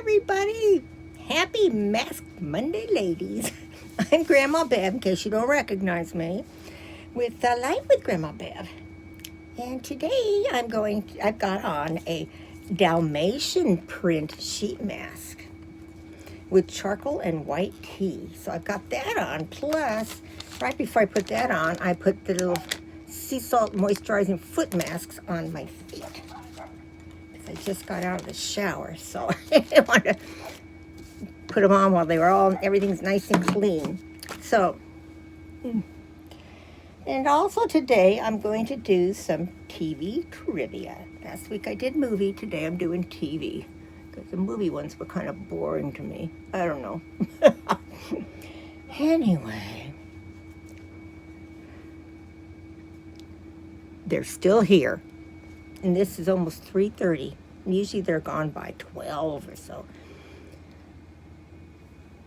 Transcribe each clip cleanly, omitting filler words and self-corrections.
everybody. Happy Mask Monday, ladies. I'm Grandma Bev, in case you don't recognize me, with Life with Grandma Bev. And today I've got on a Dalmatian print sheet mask with charcoal and white tea. So I've got that on. Plus, right before I put that on, I put the little sea salt moisturizing foot masks on my feet. I just got out of the shower, so I wanted to put them on while they were everything's nice and clean. So, and also today I'm going to do some TV trivia. Last week I did movie, today I'm doing TV. Because the movie ones were kind of boring to me. I don't know. Anyway, they're still here. And this is almost 3:30. Usually they're gone by 12 or so.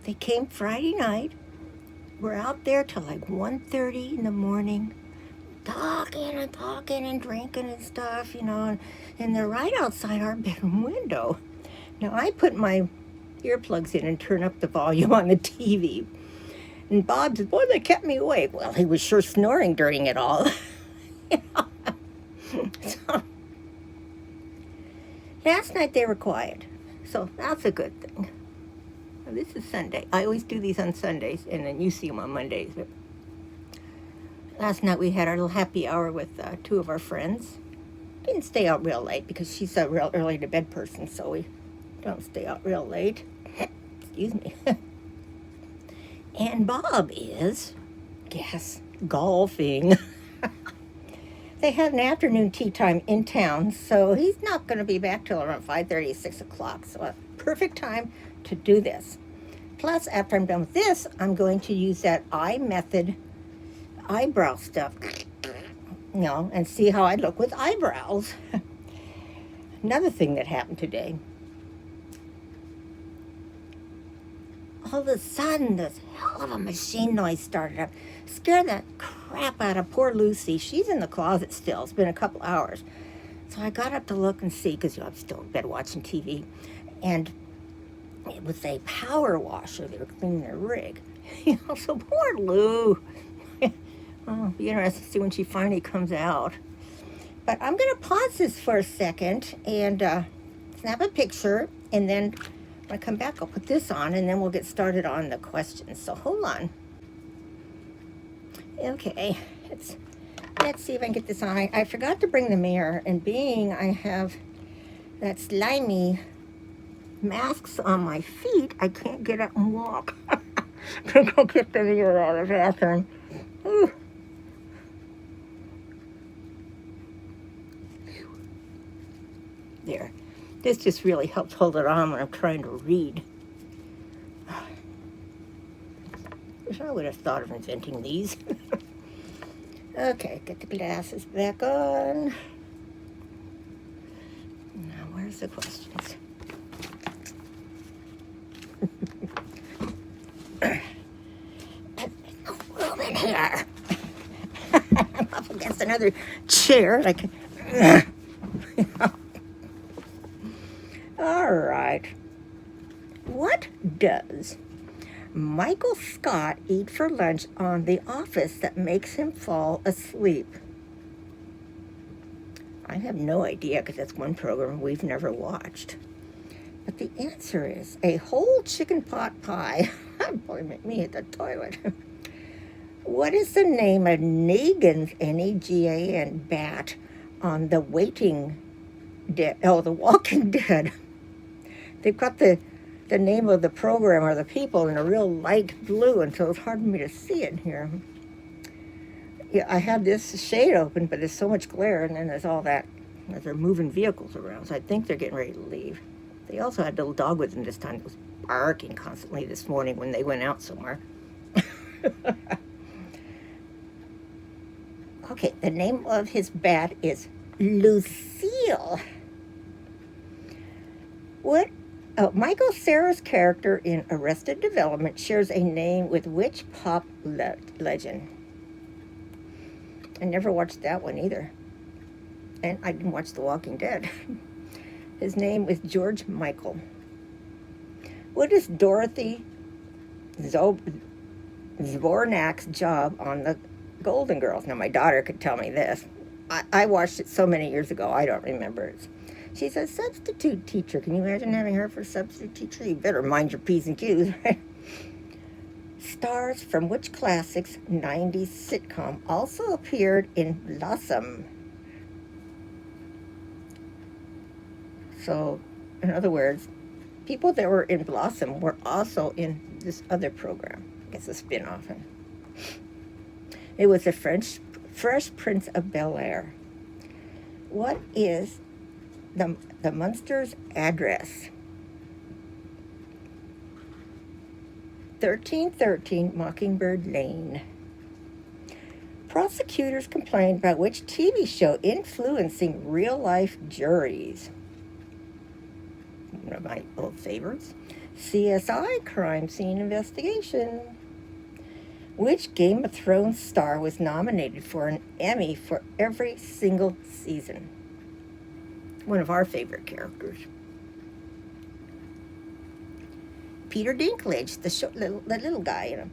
They came Friday night. We're out there till like 1:30 in the morning, talking and drinking and stuff, and they're right outside our bedroom window. Now, I put my earplugs in and turn up the volume on the TV. And Bob said, boy, they kept me awake. Well, he was sure snoring during it all. So, last night they were quiet, so that's a good thing. Now, this is Sunday. I always do these on Sundays, and then you see them on Mondays. But last night we had our little happy hour with two of our friends. Didn't stay out real late because she's a real early to bed person, so we don't stay out real late. Excuse me. And Bob is, guess, golfing. They had an afternoon tea time in town, so he's not going to be back till around 5:30, 6 o'clock. So a perfect time to do this. Plus, after I'm done with this, I'm going to use that eye method eyebrow stuff, and see how I look with eyebrows. Another thing that happened today. All of a sudden, this hell of a machine noise started up. Scared the crap out of poor Lucy. She's in the closet still. It's been a couple hours. So I got up to look and see, because I'm still in bed watching TV. And it was a power washer. They were cleaning their rig. So poor Lou. Oh, be interesting to see when she finally comes out. But I'm going to pause this for a second and snap a picture, and then when I come back, I'll put this on, and then we'll get started on the questions. So hold on. Okay, let's see if I can get this on. I forgot to bring the mirror, and being I have that slimy masks on my feet, I can't get up and walk. I'm going to go get the mirror out of the bathroom. Ooh. There. This just really helps hold it on when I'm trying to read. Wish I would have thought of inventing these. Okay, get the glasses back on. Now, where's the questions? There's no room in here. I'm up against another chair. All right. What does Michael Scott eat for lunch on The Office that makes him fall asleep? I have no idea, because that's one program we've never watched. But the answer is a whole chicken pot pie. Boy, make me hit the toilet. What is the name of Negan's, N-E-G-A-N, bat on The Walking Dead? They've got the name of the program or the people in a real light blue, and so it's hard for me to see it here. Yeah, I have this shade open, but there's so much glare, and then there's all that as they're moving vehicles around, so I think they're getting ready to leave. They also had a little dog with them this time that was barking constantly this morning when they went out somewhere. Okay, the name of his bat is Lucille. Michael Cera's character in Arrested Development shares a name with which pop legend? I never watched that one either. And I didn't watch The Walking Dead. His name is George Michael. What is Dorothy Zbornak's job on the Golden Girls? Now, my daughter could tell me this. I watched it so many years ago, I don't remember it. She's a substitute teacher. Can you imagine having her for a substitute teacher? You better mind your P's and Q's, right? Stars from which classics 90s sitcom also appeared in Blossom? So, in other words, people that were in Blossom were also in this other program. I guess a spin-off. It was the Fresh Prince of Bel-Air. What is the Munsters' address? 1313 Mockingbird Lane. Prosecutors complained about which TV show influencing real-life juries? One of my old favorites. CSI, Crime Scene Investigation. Which Game of Thrones star was nominated for an Emmy for every single season? One of our favorite characters. Peter Dinklage, the little guy, you know.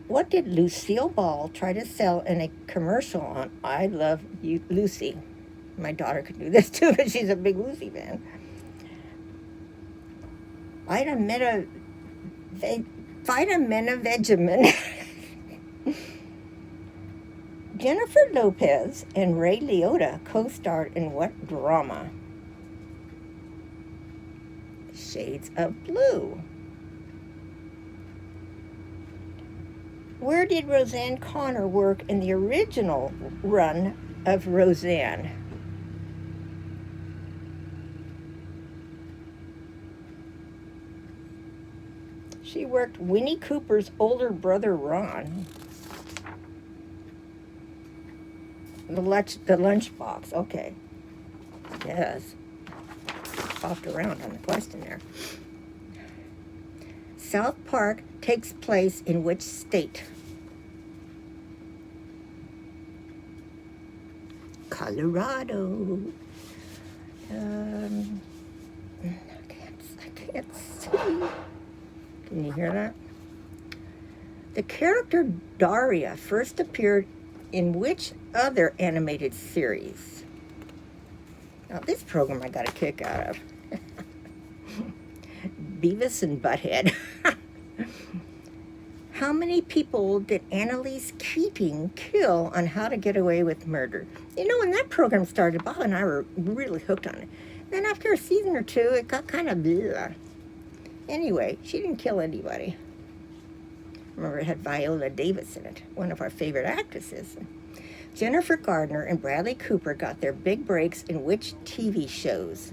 What did Lucille Ball try to sell in a commercial on I Love You, Lucy? My daughter could do this too, because she's a big Lucy fan. Vitamin. Jennifer Lopez and Ray Liotta co-starred in what drama? Shades of Blue. Where did Roseanne Connor work in the original run of Roseanne? She worked Winnie Cooper's older brother, Ron. The lunchbox, okay. Yes. Popped around on the question there. South Park takes place in which state? Colorado. I can't see. Can you hear that? The character Daria first appeared in which other animated series? Now, this program I got a kick out of. Beavis and Butthead. How many people did Annalise Keating kill on How to Get Away with Murder? You know, when that program started, Bob and I were really hooked on it. Then after a season or two, it got kind of blah. Anyway, she didn't kill anybody. Remember, it had Viola Davis in it, one of our favorite actresses. Jennifer Gardner and Bradley Cooper got their big breaks in which TV shows?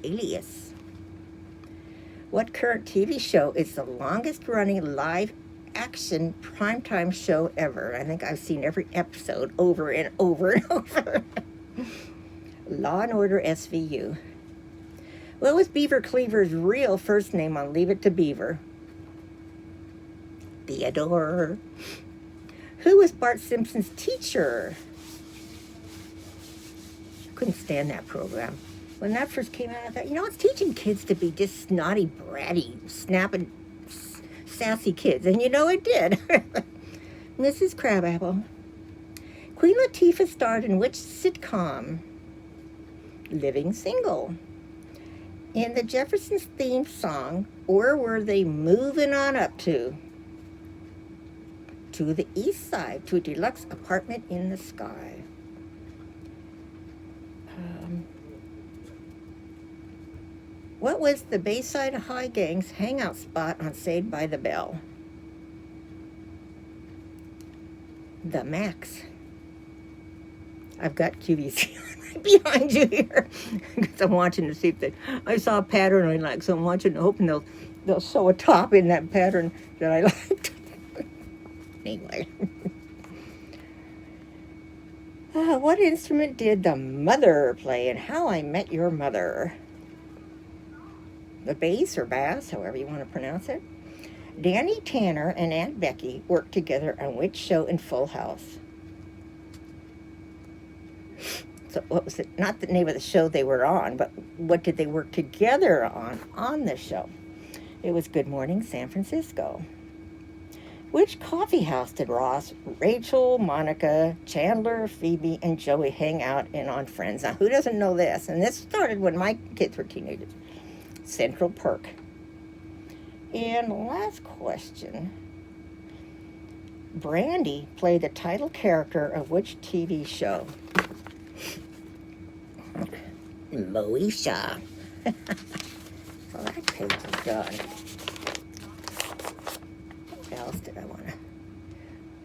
Alias. What current TV show is the longest-running live-action primetime show ever? I think I've seen every episode over and over and over. Law and Order SVU. What was Beaver Cleaver's real first name on Leave It to Beaver? Theodore. Who was Bart Simpson's teacher? Couldn't stand that program. When that first came out, I thought, you know, it's teaching kids to be just snotty, bratty, snapping, sassy kids. And you know it did. Mrs. Crabapple. Queen Latifah starred in which sitcom? Living Single. In the Jeffersons theme song, where were they moving on up to? To the east side, to a deluxe apartment in the sky. What was the Bayside High Gang's hangout spot on Saved by the Bell? The Max. I've got QVC right behind you here because I'm watching to see if I saw a pattern I like, so I'm watching, hoping they'll show a top in that pattern that I liked. Anyway. What instrument did the mother play in How I Met Your Mother? The bass or bass, however you want to pronounce it. Danny Tanner and Aunt Becky worked together on which show in Full House? what was it? Not the name of the show they were on, but what did they work together on the show? It was Good Morning San Francisco. Which coffee house did Ross, Rachel, Monica, Chandler, Phoebe, and Joey hang out in on Friends? Now, who doesn't know this? And this started when my kids were teenagers. Central Perk. And last question. Brandy played the title character of which TV show? Moesha. So that page is done. What else did I want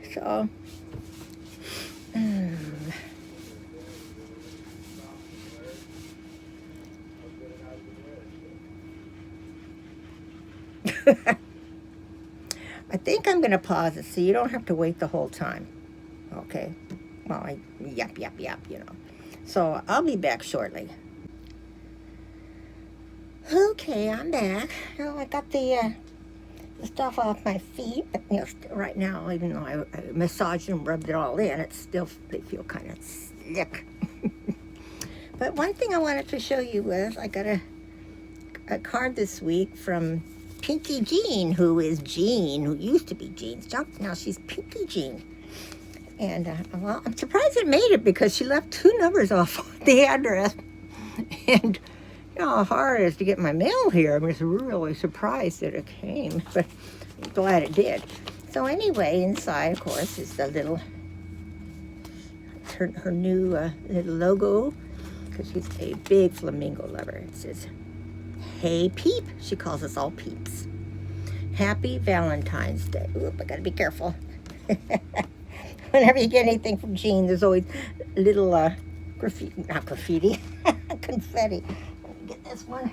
to show? I think I'm going to pause it so you don't have to wait the whole time. Okay? Well, yep, you know. So I'll be back shortly. Okay, I'm back. Well, I got the stuff off my feet. You know, right now, even though I massaged and rubbed it all in, they feel kind of slick. But one thing I wanted to show you was I got a card this week from Pinkee Jean, who is Jean, who used to be Jean's junk. Now she's Pinkee Jean. And, well, I'm surprised it made it because she left 2 numbers off the address. And, you know how hard it is to get my mail here. I'm just really surprised that it came, but I'm glad it did. So anyway, inside, of course, is the little, her new little logo, because she's a big flamingo lover. It says, "Hey Peep." She calls us all peeps. Happy Valentine's Day. Oop, I gotta be careful. Whenever you get anything from Jean, there's always little confetti. Let me get this one.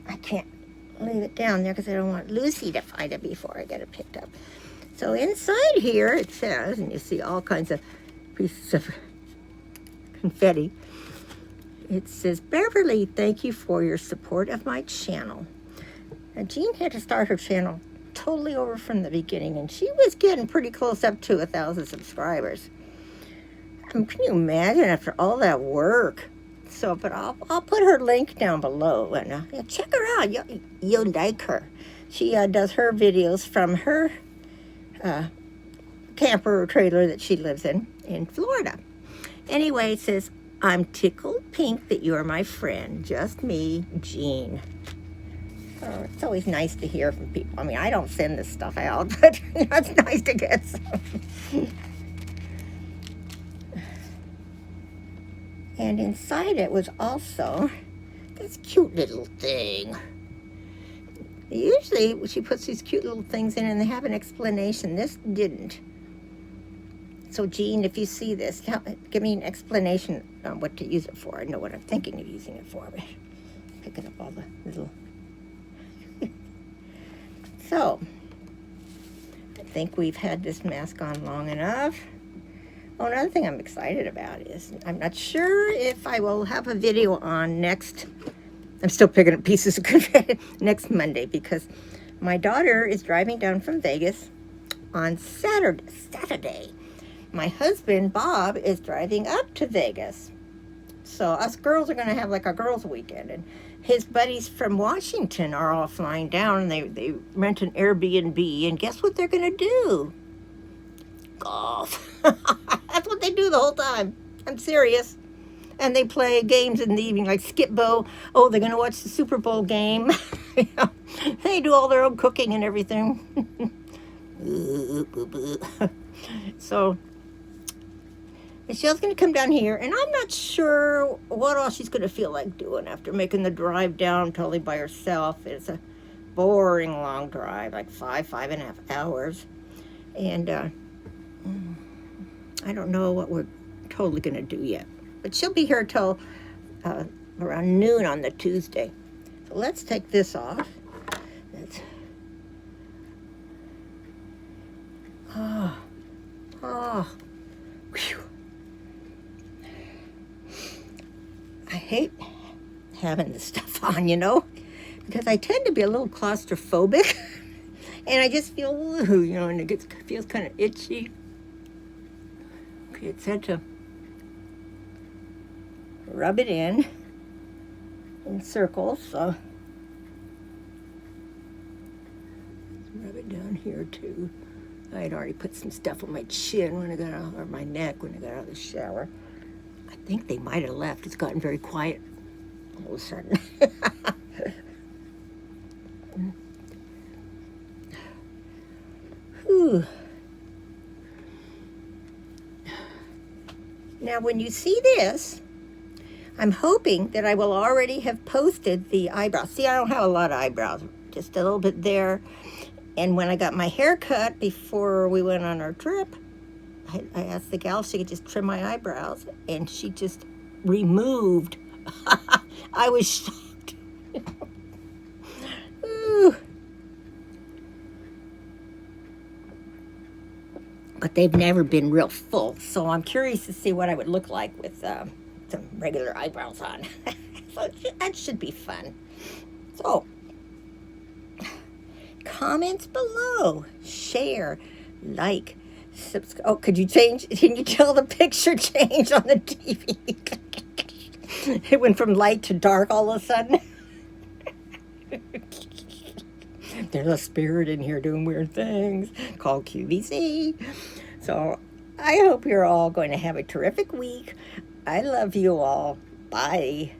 I can't leave it down there because I don't want Lucy to find it before I get it picked up. So inside here it says, and you see all kinds of pieces of confetti. It says, "Beverly, thank you for your support of my channel." Now, Jean had to start her channel totally over from the beginning, and she was getting pretty close up to 1,000 subscribers. Can you imagine after all that work? So, but I'll put her link down below, and check her out. You'll like her. She does her videos from her camper or trailer that she lives in Florida. Anyway, it says, "I'm tickled pink that you are my friend. Just me, Jean." Oh, it's always nice to hear from people. I mean, I don't send this stuff out, but it's nice to get some. And inside it was also this cute little thing. Usually she puts these cute little things in and they have an explanation. This didn't. So Jean, if you see this, give me an explanation on what to use it for. I know what I'm thinking of using it for, but picking up all the little... So, I think we've had this mask on long enough. Oh, another thing I'm excited about is, I'm not sure if I will have a video on next, I'm still picking up pieces of confetti, next Monday, because my daughter is driving down from Vegas on Saturday. My husband, Bob, is driving up to Vegas. So us girls are going to have like a girls' weekend, and his buddies from Washington are all flying down, and they rent an Airbnb, and guess what they're going to do? Golf. That's what they do the whole time. I'm serious. And they play games in the evening, like skip-bo. Oh, they're going to watch the Super Bowl game. They do all their own cooking and everything. So, Michelle's going to come down here, and I'm not sure what all she's going to feel like doing after making the drive down totally by herself. It's a boring long drive, like 5.5 hours. And I don't know what we're totally going to do yet. But she'll be here till around noon on the Tuesday. So let's take this off. Whew. I hate having this stuff on, you know, because I tend to be a little claustrophobic, and I just feel, and it feels kind of itchy. Okay, it said to rub it in circles, so rub it down here too. I had already put some stuff on my chin when I got out, or my neck when I got out of the shower. I think they might have left. It's gotten very quiet all of a sudden. Whew. Now, when you see this, I'm hoping that I will already have posted the eyebrows. See, I don't have a lot of eyebrows, just a little bit there. And when I got my hair cut before we went on our trip, I asked the gal if she could just trim my eyebrows, and she just removed. I was shocked. Ooh. But they've never been real full, so I'm curious to see what I would look like with some regular eyebrows on. So that should be fun. So, comments below, share, like, subscribe. Oh, could you change? Can you tell the picture changed on the TV? It went from light to dark all of a sudden. There's a spirit in here doing weird things called QVC. So I hope you're all going to have a terrific week. I love you all. Bye.